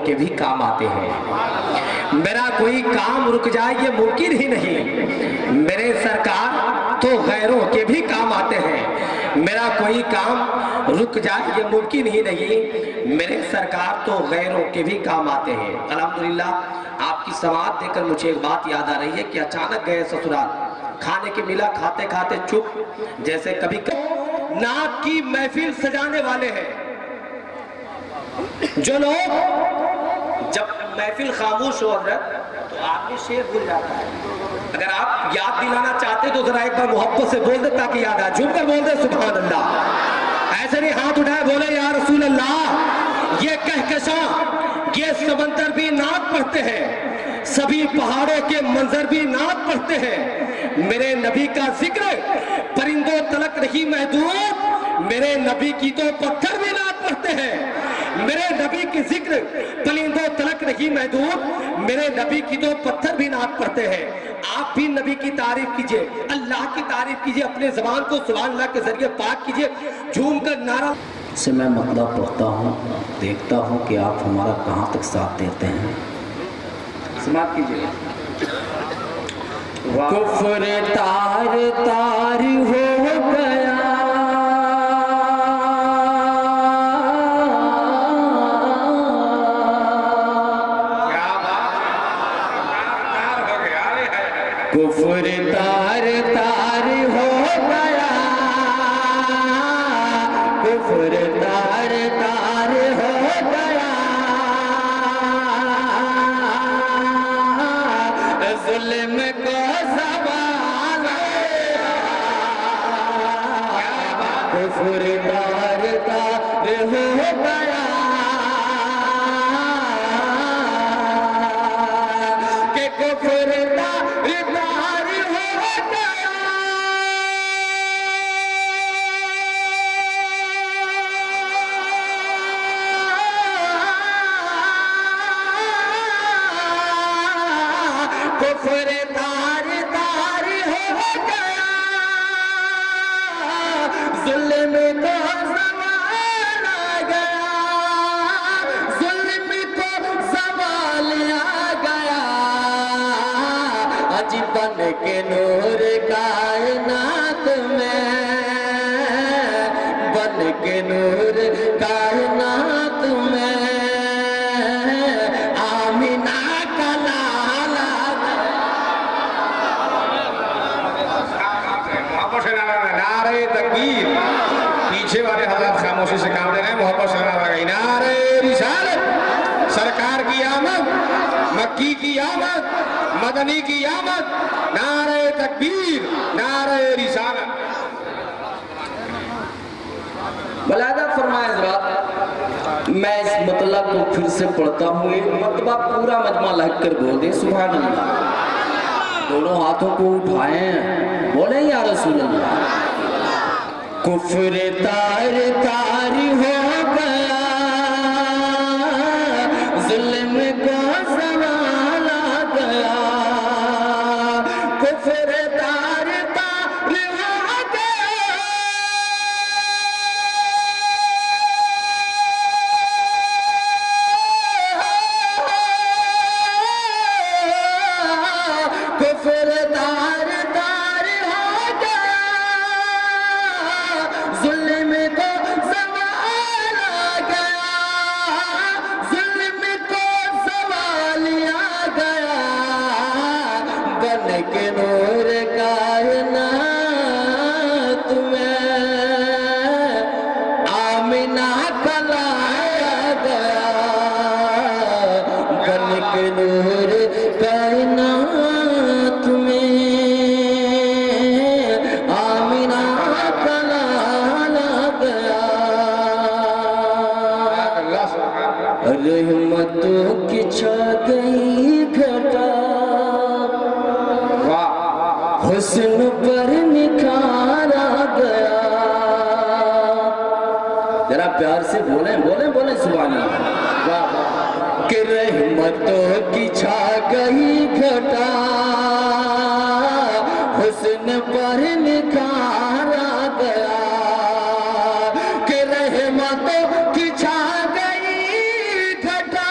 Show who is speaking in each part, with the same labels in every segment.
Speaker 1: کے بھی کام آتے ہیں۔ میرا کوئی کام رک جائے یہ ممکن ہی نہیں، میرے سرکار تو غیروں کے بھی کام آتے ہیں۔ میرا کوئی کام رک جائے یہ ممکن ہی نہیں، میرے سرکار تو غیروں کے بھی کام آتے ہیں۔ الحمدللہ آپ کی سماعت دے کر مجھے ایک بات یاد آ رہی ہے کہ اچانک گئے سسرال، کھانے کے ملا، کھاتے کھاتے چپ، جیسے کبھی نعت کی محفل سجانے والے ہیں جو لوگ جب محفل خاموش ہو حضرت تو آدمی شعر بھول جاتا ہے۔ اگر آپ یاد دلانا چاہتے تو ذرا ایک بار محبت سے بول دے تاکہ یاد آئے، جھوم کر بول دے سبحان اللہ، ایسے نہیں ہاتھ اٹھائے بولے یا رسول اللہ۔ یہ کہکشاں، یہ سمندر بھی نعت پڑھتے ہیں، سبھی پہاڑوں کے منظر بھی نعت پڑھتے ہیں۔ میرے نبی کا ذکر پرندوں تلک نہیں محدود، میرے نبی کی تو پتھر بھی نعت پڑھتے ہیں۔ میرے نبی کی ذکر پرندوں تلک نہیں محدود، میرے نبی کی تو پتھر بھی نعت پڑھتے ہیں۔ آپ بھی نبی کی تعریف کیجئے، اللہ کی تعریف کیجئے، اپنے زبان کو سبحان اللہ کے ذریعے پاک کیجئے، جھوم کر نعرہ
Speaker 2: سے میں مطلب پڑھتا ہوں، دیکھتا ہوں کہ آپ ہمارا کہاں تک ساتھ دیتے ہیں۔
Speaker 1: سماعت کیجئے۔
Speaker 2: کفر تار تار ہو گیا، کفر تار تار ہو گیا، کفر تار تار ہو گیا، ظلم کو زوال کفر تار تار ہو گیا، کہ کفر تار تار ہو گیا، کفر تار تار ہو گیا، ظلم کو زوال آ گیا، ظلم کو زوال آ گیا، اج بن کے نور کائنات میں، بن کے نور کائنات میں، آمینہ کا لالا
Speaker 3: نعرہ تکبیر۔ پیچھے والے حضرات خاموشی سے کام لے رہے ہیں، محبت سے نعرہ لگائی۔ نعرہ رسالت، سرکار کی آمد، مکی کی آمد، مدنی کی آمد، نعرہ تکبیر، نعرہ رسالت۔
Speaker 2: بلادہ فرمائے حضرات، میں اس مطلب کو پھر سے پڑھتا ہوں، ایک مرتبہ پورا مجمع لگ کر بول دے سبحان اللہ، دونوں ہاتھوں کو اٹھائیں، بولیں یا رسول اللہ۔ کفر تار تار ہو گیا، ظلم کو زوال آ گیا، کفر تار تار ہو گیا، کفر تار تار ہو گیا، ظلم کو زوال آ گیا، ظلم کو زوال آ گیا، بن کے نور کائنات میں، آمینہ کا لایا گیا، بن کے نور کائنات میں، آمینہ کا لایا گیا، رحمتوں کی چھا گئی گھٹا، حسن پر نکھارا گیا، ذرا پیار سے بولیں بولیں بولیں سبحان اللہ، کہ رحمتوں کی چھا گئی گھٹا، حسن پر نکھارا گیا، کہ رحمتوں کی چھا گئی گھٹا،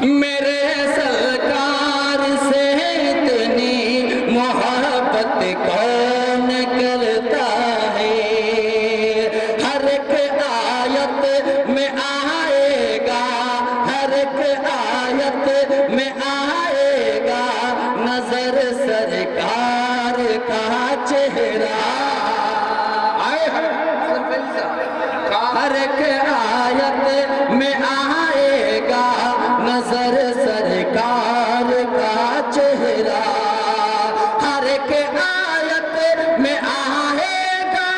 Speaker 2: میرے سرکار سے اتنی محبت کون کرتا ہے؟ ہر ایک آیت میں آئے گا، ہر ایک آیت میں آئے گا نظر سرکار کا چہرہ، ہر ایک آیت میں آئے گا نظر سرکار کا چہرہ، ہر ایک آیت میں آئے گا،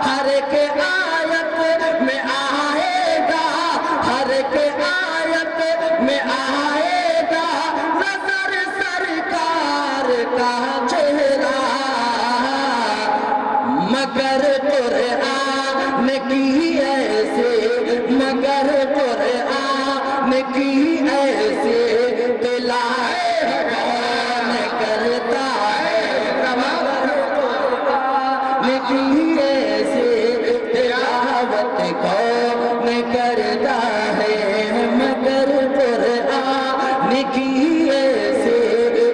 Speaker 2: ہر ایک آیت میں آئے گا، ہر ایک آیت میں آئے گا نظر سرکار کا چہرہ، مگر قرآن کی ایسے، مگر قرآن کی ایسے تلاوت کون کرتا ہے؟ مگر قرآن کی ایسے تلاوت کون کرتا ہے؟ مگر قرآن کی ایسے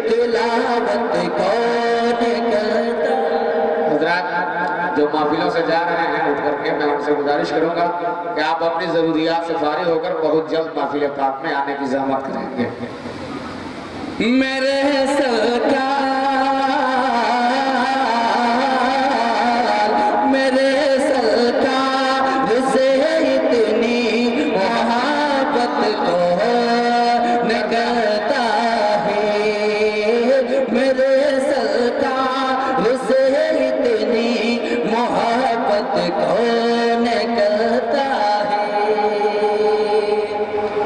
Speaker 2: تلاوت کون کرتا ہے؟
Speaker 3: حضرات جو محفلوں سے جا رہے ہیں اٹھ کر کے میں ان سے گزارش کروں گا کہ آپ اپنی ضروریات سے فارغ ہو کر بہت جلد محفل پاک میں آنے کی زحمت کریں گے۔
Speaker 2: میرے سرکار، میرے سرکار سے اتنی محبت کون کرتا ہے؟ میرے سرکار سے اتنی محبت کون کرتا ہے؟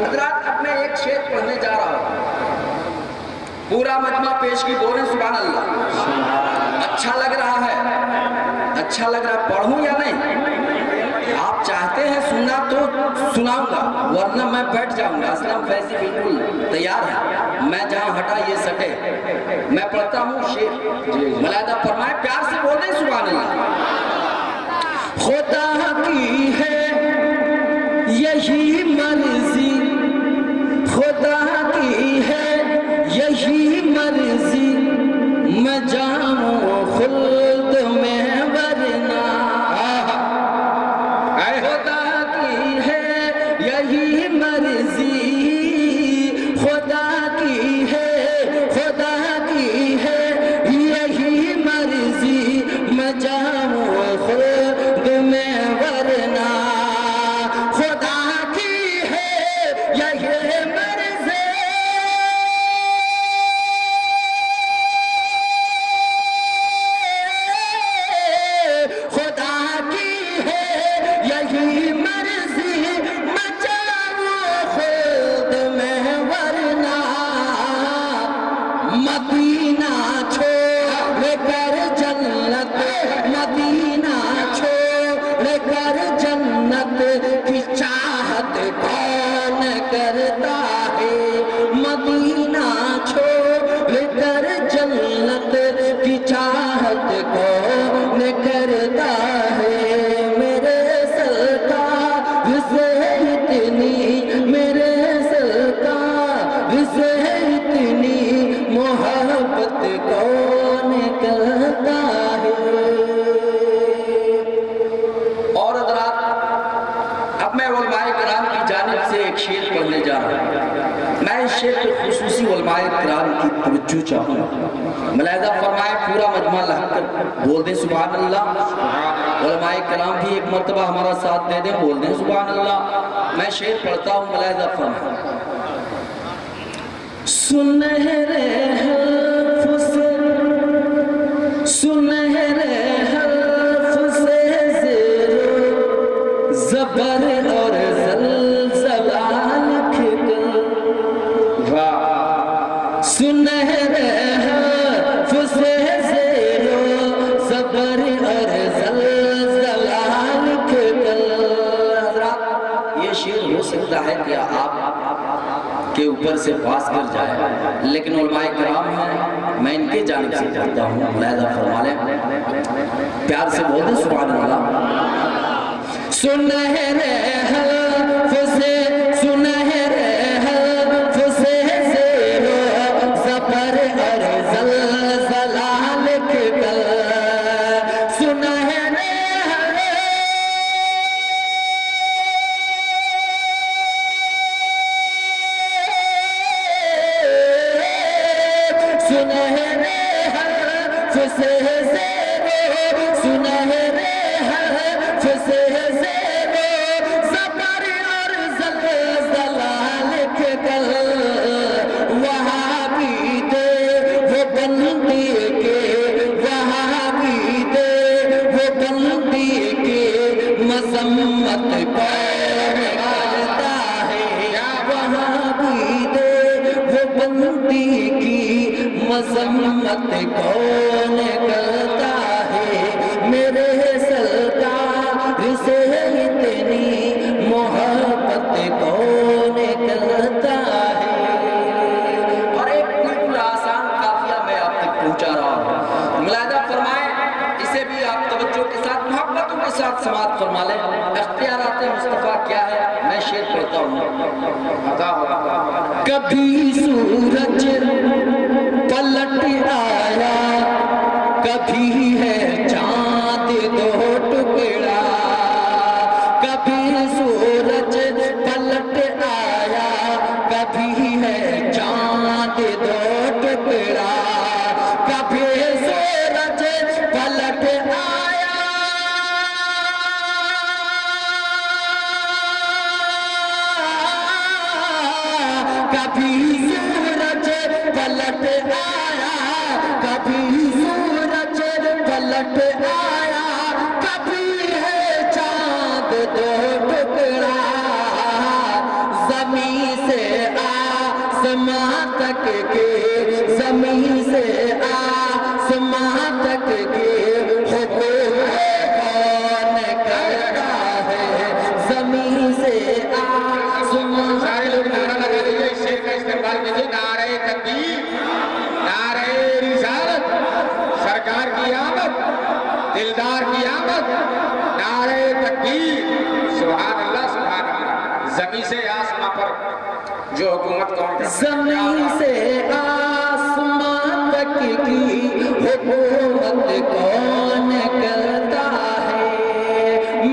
Speaker 2: حضرات اب میں ایک شعر پڑھنے جا رہا ہوں، پورا مجمع پیش کی، بولیں سبحان اللہ۔ اچھا لگ رہا ہے؟ اچھا لگ رہا ہے؟ پڑھوں یا نہیں؟ آپ چاہتے ہیں سننا تو سناؤں گا، ورنہ میں بیٹھ جاؤں گا۔ اسلم فیضی بالکل تیار ہے، میں جہاں ہٹا یہ سٹے۔ میں پڑھتا ہوں شعر، ملاحظہ فرمائے، پیار سے بول دیں سبحان اللہ۔ خدا کی ہے یہی مرضی، خدا کی ہے یہی مرضی، میں جاؤں خلد میں ورنہ، خدا کی ہے یہی مرضی، خدا کی ہے، خدا کی ہے یہی مرضی، میں جاؤں خلد میں ورنہ، خدا کی ہے یہی مرضی، خدا کی ہے یہی مرضی، میں جاؤں خلد میں ورنہ، مدینہ چھوڑ کر جنت، مدینہ چھوڑ کر جنت کی چاہت کون کرتا ہے؟ مدینہ چھوڑ کر جنت کی چاہت کون کرتا ہے؟ میرے سرکار سے اتنی، میرے سرکار سے اتنی محبت کون کرتا ہے؟ اور حضرات اب میں علماء کرام کی جانب سے ایک شعر پڑھنے جا رہا ہوں۔ میں اس شعر پر خصوصی علماء کرام کی توجہ چاہوں گا، ملاحظہ فرمائے، پورا مجمع لگ کر بول دیں سبحان اللہ۔ علماء کرام بھی ایک مرتبہ ہمارا ساتھ دے دیں، بول دیں سبحان اللہ۔ میں شعر پڑھتا ہوں، ملاحظہ فرمائے۔ سنہرے حرف سے، سنہرے حرف سے زیر زبر اور زلزلہ لکھ کر، سنہرے حرف سے زیر زبر اور زلزلہ لکھ کر۔ حضرات یہ شعر ہو سکتا ہے کہ آپ کے اوپر سے پاس کر جائے، لیکن علماء کرام ہیں، میں ان کی جانب سے پڑھتا ہوں، ملاحظہ فرما لیں۔ پیار سے بول دیں سبحان اللہ۔ سنہرے حلف سے سنہرے حلف سے زیرو زبر اور زلزلہ لکھ کر سنہرے سنہرے حرف سے زیرو سنہرے حرف سے زیرو زبر اور زلزلہ لکھ کر وہاں بھی دے وہ بندی کے وہاں بھی دے وہ بندی کے مذمت کون کرتا ہے وہاں بھی دے وہ بندی کی مذمت کون کرتا ہے میرے سرکار سے اتنی محبت کون کرتا ہے۔ اور ایک بالکل آسان قافیہ میں آپ تک پہنچا رہا ہوں، ملاحظہ فرمائیں، اسے بھی آپ توجہ کے ساتھ محبتوں کے ساتھ سماعت فرما لیں۔ اختیارات مصطفیٰ کیا ہے؟ میں شعر پڑھتا ہوں۔ کبھی سورج پلٹ آیا کبھی ہے چاند دو ٹکڑا کبھی سورج پلٹ آیا کبھی ہے چاند دو ٹکڑا کبھی سورج پلٹ آیا کبھی سورج پلٹ آیا کبھی سورج پلٹ آیا کبھی ہے چاند دو ٹکڑا زمین سے آسمان تک کے زمین سے آسمان تک کے حکومت کون کرتا ہے زمین سے آسمان
Speaker 3: سارے لوگ نعرہ لگا دیجئے اس شعر کا استقبال کیجئے نعرہ تکبیر نعرہ رسالت سرکار کی آمد دلدار کی آمد نعرہ تکبیر سبحان اللہ سبحان اللہ زمین سے آسمان پر جو حکومت کون کرتا ہے
Speaker 2: زمین سے آسمان تک کی حکومت کون کرتا ہے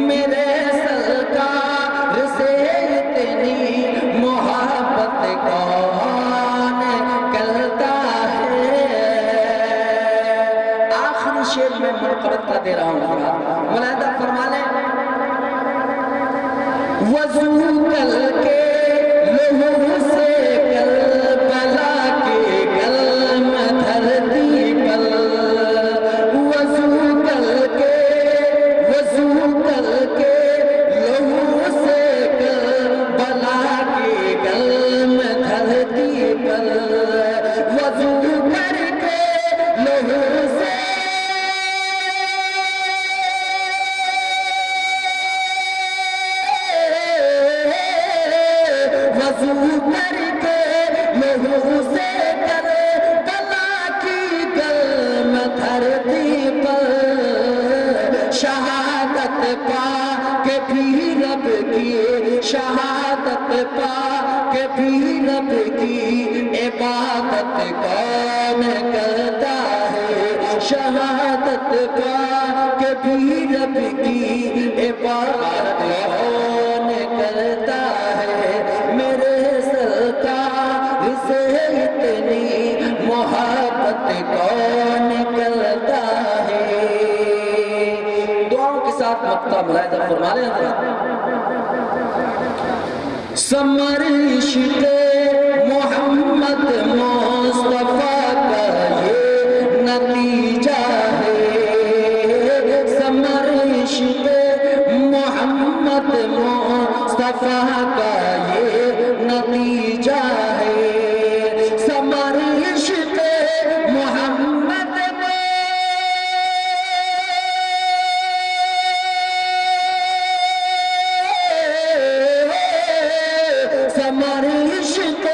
Speaker 2: میرے سرکار سے اتنی محبت کون کرتا ہے۔ آخری شعر میں منقرض کا دے رہا ہوں، ملاحظہ فرما لیں۔ وضو کر کے لہو سے کربلا کے گلم دھرتی پر وضو کر کے لہو سے کربلا کے گلم دھرتی پر وضو کر کے لہو سے وضو کر کے لہو سے کربلا کی گلم دھرتی پر شہادت پا کے بھی رب کی شہادت پا کے بھی رب کی عبادت کون کرتا ہے شہادت پا کے بھی رب کی عبادت کون کرتا ہے میرے سرکار سے اتنی محبت کون کرتا ہے۔ دعاؤں کے ساتھ مقطع ملاحظہ فرما لیں حضرات۔ ثمر عشق محمد مصطفیٰ کا یہ نتیجہ ہے ثمر عشق محمد مصطفیٰ کا یہ نتیجہ ہے ثمر عشق محمد ثمر عشق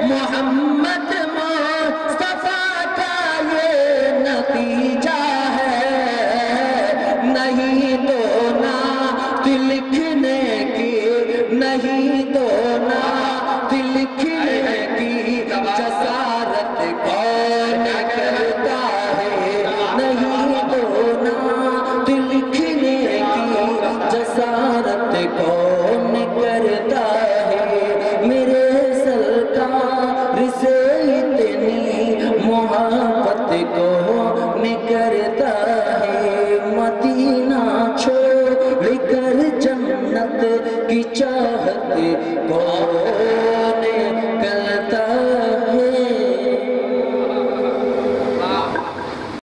Speaker 2: محمد مصطفیٰ کا یہ نتیجہ ہے دیتا